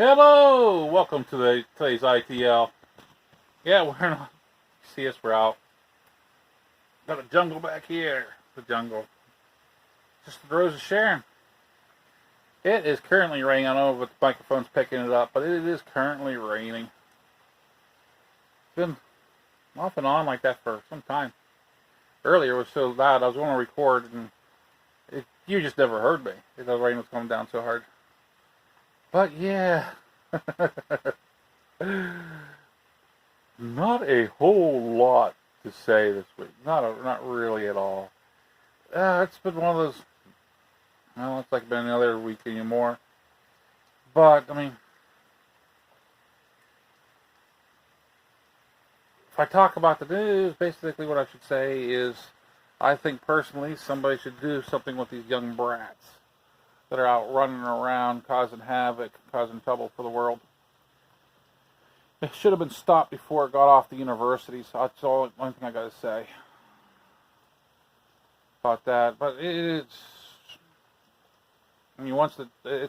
Hello! Welcome to today's ITL. Yeah, we're not. See us, we're out. Got a jungle back here. The jungle. Just the Rose of Sharon. It is currently raining. I don't know if the microphone's picking it up, but it is currently raining. It's been off and on like that for some time. Earlier it was so loud, I was going to record, and you just never heard me. The rain was coming down so hard. But yeah. Not a whole lot to say this week. Not really at all. It's been one of those. Well, it's like been another week anymore. But I mean, if I talk about the news, basically what I should say is, I think personally somebody should do something with these young brats that are out running around causing havoc, causing trouble for the world. It should have been stopped before it got off the university, so that's the only thing I got to say about that. But it's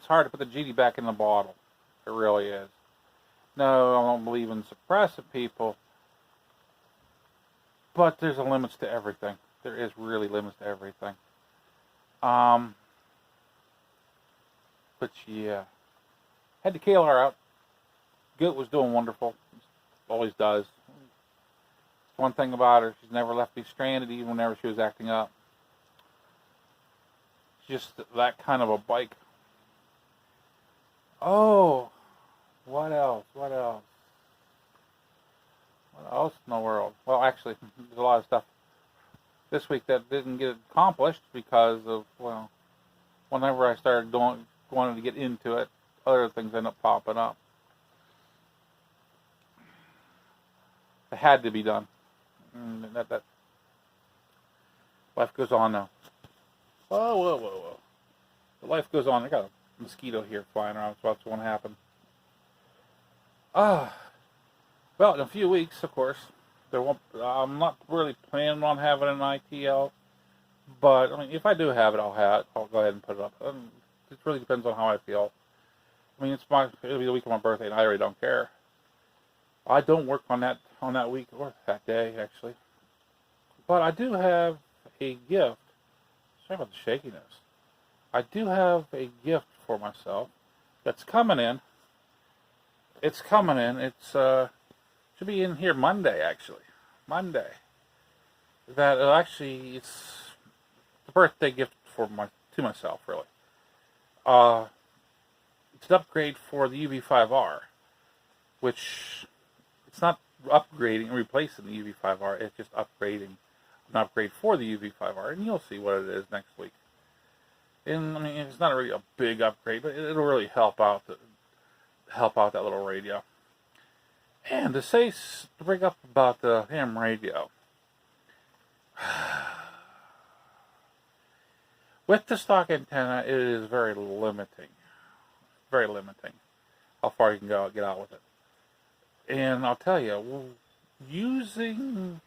hard to put the genie back in the bottle. It really is. No, I don't believe in suppressing people, but there's a limits to everything. There is really limits to everything. But yeah, had the KLR out. Goat was doing wonderful. Always does. One thing about her, she's never left me stranded, even whenever she was acting up. Just that kind of a bike. Oh, what else? What else in the world? Well, actually, there's a lot of stuff this week that didn't get accomplished because of, well, whenever I started wanted to get into it, other things end up popping up. It had to be done. That life goes on now. Whoa. The life goes on. I got a mosquito here flying around. So what's going to happen? Well, in a few weeks, of course, I'm not really planning on having an ITL, but I mean, if I do have it, I'll go ahead and put it up. It really depends on how I feel. I mean, it'll be the week of my birthday, and I really don't care. I don't work on that week or that day, actually. But I do have a gift. Sorry about the shakiness. I do have a gift for myself that's coming in. It's coming in. It's should be in here Monday, actually. Monday. It's the birthday gift to myself, really. It's an upgrade for the UV5R, which it's not upgrading and replacing the UV5R. It's just upgrading, an upgrade for the UV5R, and you'll see what it is next week. And I mean, it's not really a big upgrade, but it'll really help out that little radio. And to bring up about the ham radio. With the stock antenna, it is very limiting how far you can get out with it. And I'll tell you, using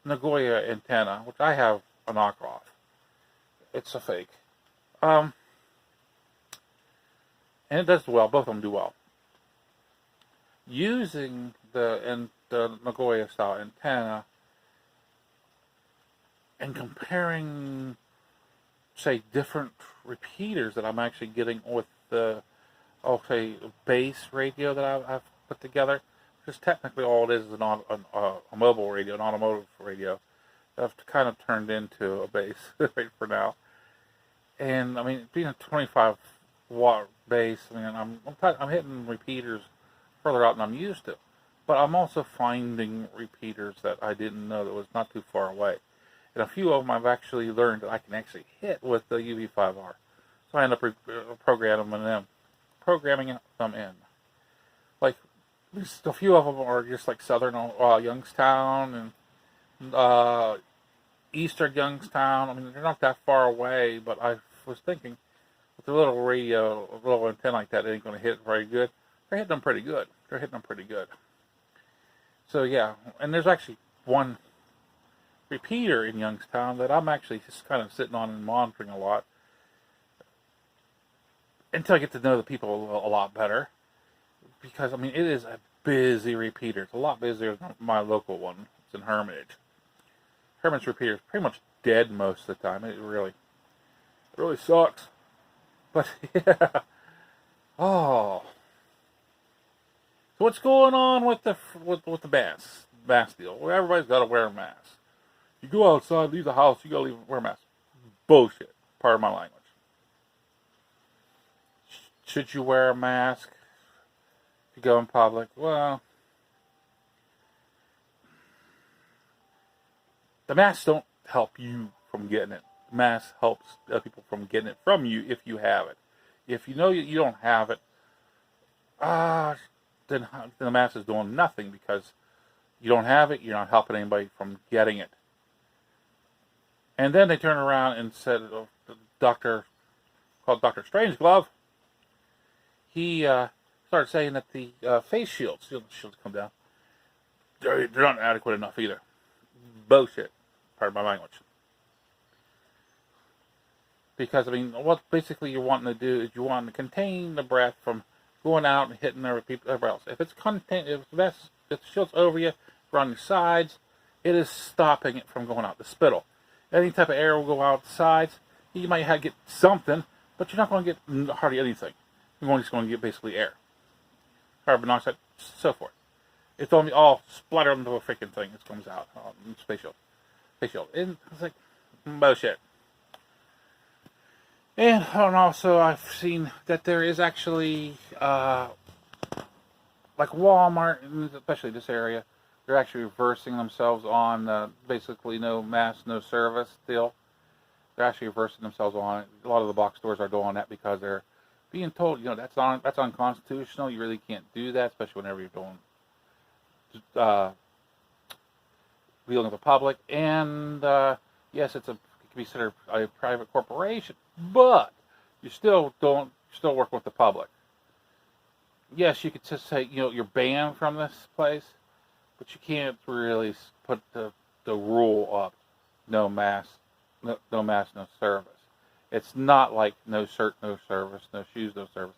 Nagoya antenna, which I have a knockoff, it's a fake, and it does well. Both of them do well. Using the Nagoya style antenna and comparing, say, different repeaters that I'm actually getting with the, base radio that I've put together, because technically all it is a mobile radio, an automotive radio, that I've kind of turned into a base right for now. And I mean, being a 25 watt base, I mean, I'm hitting repeaters further out than I'm used to, but I'm also finding repeaters that I didn't know that was not too far away. And a few of them I've actually learned that I can actually hit with the UV5R. So I end up programming them in. Like, a few of them are just like southern Youngstown and eastern Youngstown. I mean, they're not that far away, but I was thinking, with a little radio, a little antenna like that, it ain't going to hit very good. They're hitting them pretty good. So yeah, and there's actually one repeater in Youngstown that I'm actually just kind of sitting on and monitoring a lot until I get to know the people a lot better. because I mean it is a busy repeater. It's a lot busier than my local one. It's in Hermitage. Hermitage repeater is pretty much dead most of the time. It really sucks. But yeah. Oh. So what's going on with the mask deal? Well, everybody's got to wear a mask. You go outside, leave the house, you got to wear a mask. Bullshit. Part of my language. Should you wear a mask if you go in public? Well, the masks don't help you from getting it. The mask helps other people from getting it from you if you have it. If you know you don't have it, then the mask is doing nothing because you don't have it, you're not helping anybody from getting it. And then they turn around and said, the doctor, called Dr. Strangeglove, he started saying that the face shields come down, they're not adequate enough either. Bullshit. Pardon my language. Because, I mean, what basically you're wanting to do is you want to contain the breath from going out and hitting everybody else. If the shield's over you, around your sides, it is stopping it from going out. The spittle. Any type of air will go out the sides. You might get something, but you're not going to get hardly anything. You're just going to get basically air. Carbon monoxide, so forth. It's only all splattered into a freaking thing. It comes out. Space shield. And it's like, bullshit. And also I've seen that there is actually, like Walmart, especially this area, they're actually reversing themselves on basically no mask, no service deal. They're actually reversing themselves on it. A lot of the box stores are doing that because they're being told, that's unconstitutional. You really can't do that, especially whenever you're doing dealing with the public. And yes, it can be considered a private corporation, but you still work with the public. Yes, you could just say, you're banned from this place, but you can't really put the rule up, no mask, no service. It's not like no shirt, no service, no shoes, no service.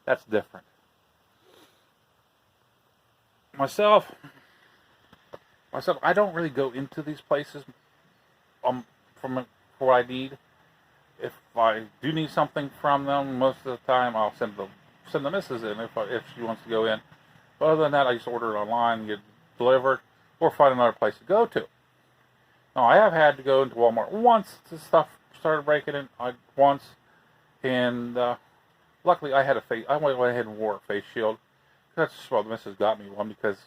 That's different. Myself, I don't really go into these places for what I need. If I do need something from them, most of the time I'll send the missus in if she wants to go in. But other than that, I just order it online and get it delivered, or find another place to go to. Now, I have had to go into Walmart once. The stuff started breaking in once, and luckily I went ahead and wore a face shield. That's just why the missus got me one, because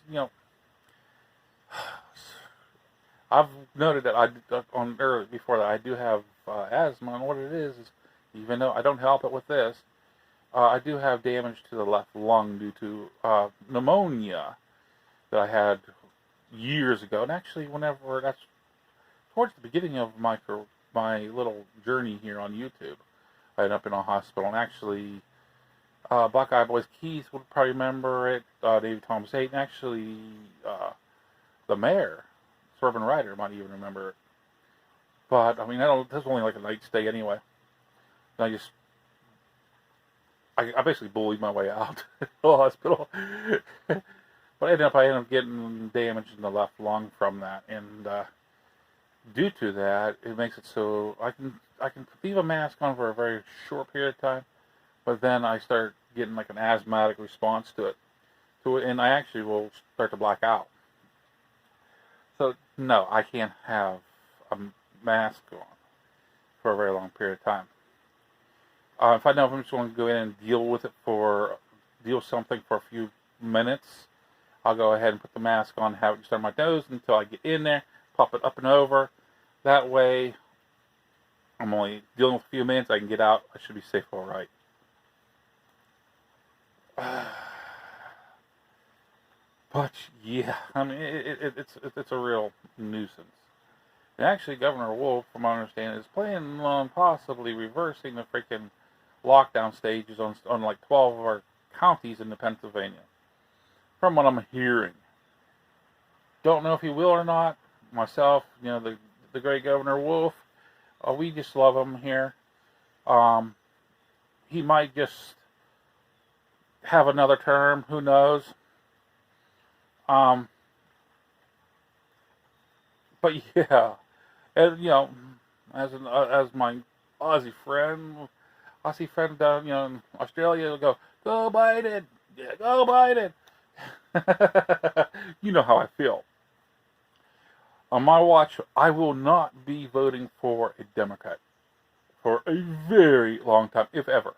I've noted that before that I do have asthma, and what it is even though I don't help it with this, I do have damage to the left lung due to pneumonia that I had years ago. And actually, that's towards the beginning of my little journey here on YouTube, I ended up in a hospital. And actually, Black Eye Boys Keith would probably remember it. David Thomas 8, and actually, the mayor, Suburban Rider, might even remember it. But I mean, this was only like a night stay anyway. And I basically bullied my way out of the hospital. But I ended up getting damage in the left lung from that, and due to that, it makes it so I can leave a mask on for a very short period of time, but then I start getting like an asthmatic response to it, and I actually will start to black out. So no, I can't have a mask on for a very long period of time. If I know if I'm just going to go in and deal something for a few minutes, I'll go ahead and put the mask on, have it start my nose until I get in there, pop it up and over. That way, I'm only dealing with a few minutes. I can get out. I should be safe, all right. But yeah, I mean, it's a real nuisance. And actually, Governor Wolf, from my understanding, is planning on possibly reversing the freaking lockdown stages on like 12 of our counties in Pennsylvania. From what I'm hearing. Don't know if he will or not. Myself, the great Governor Wolf, we just love him here. He might just have another term. Who knows? Um, but yeah, and as my Aussie friend down in Australia will go Biden, yeah, go Biden. You know how I feel. On my watch, I will not be voting for a Democrat for a very long time, if ever.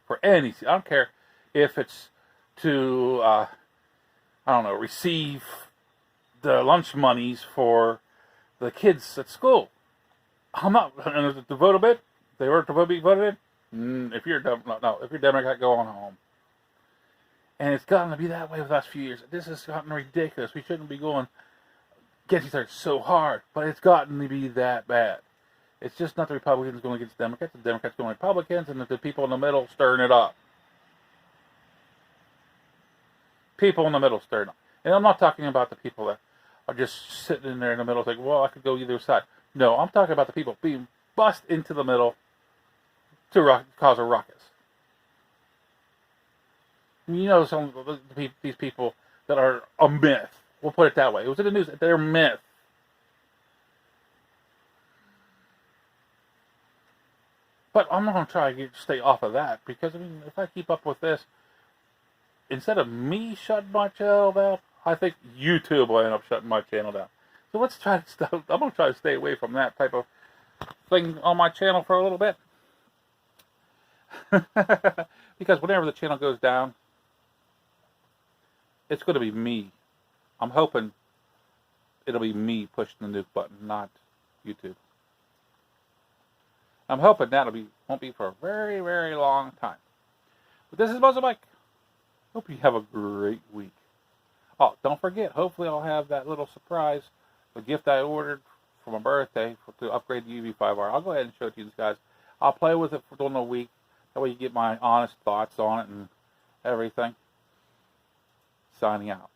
For any, I don't care if it's to, I don't know, receive the lunch monies for the kids at school. I'm not to vote a bit. They were to be voted in. If you're if you're Democrat, go on home. And it's gotten to be that way with the last few years. This has gotten ridiculous. We shouldn't be going against each other so hard, but it's gotten to be that bad. It's just not the Republicans going against Democrats, the Democrats going against Republicans, and the people in the middle stirring it up. People in the middle stirring it up. And I'm not talking about the people that are just sitting in there in the middle thinking, well, I could go either side. No, I'm talking about the people being bust into the middle to cause a ruckus. You know, some of these people that are a myth. We'll put it that way. It was in the news. They're a myth. But I'm not going to try to stay off of that because, if I keep up with this, instead of me shutting my channel down, I think YouTube will end up shutting my channel down. So let's try to stop. I'm going to try to stay away from that type of thing on my channel for a little bit. Because whenever the channel goes down, it's going to be me. I'm hoping it'll be me pushing the nuke button, not YouTube. I'm hoping won't be for a very, very long time. But this is Buzzard Mike. Hope you have a great week. Oh, don't forget, hopefully I'll have that little surprise, the gift I ordered for my birthday to upgrade the UV5R. I'll go ahead and show it to you guys. I'll play with it for during the week. That way you get my honest thoughts on it and everything. Signing out.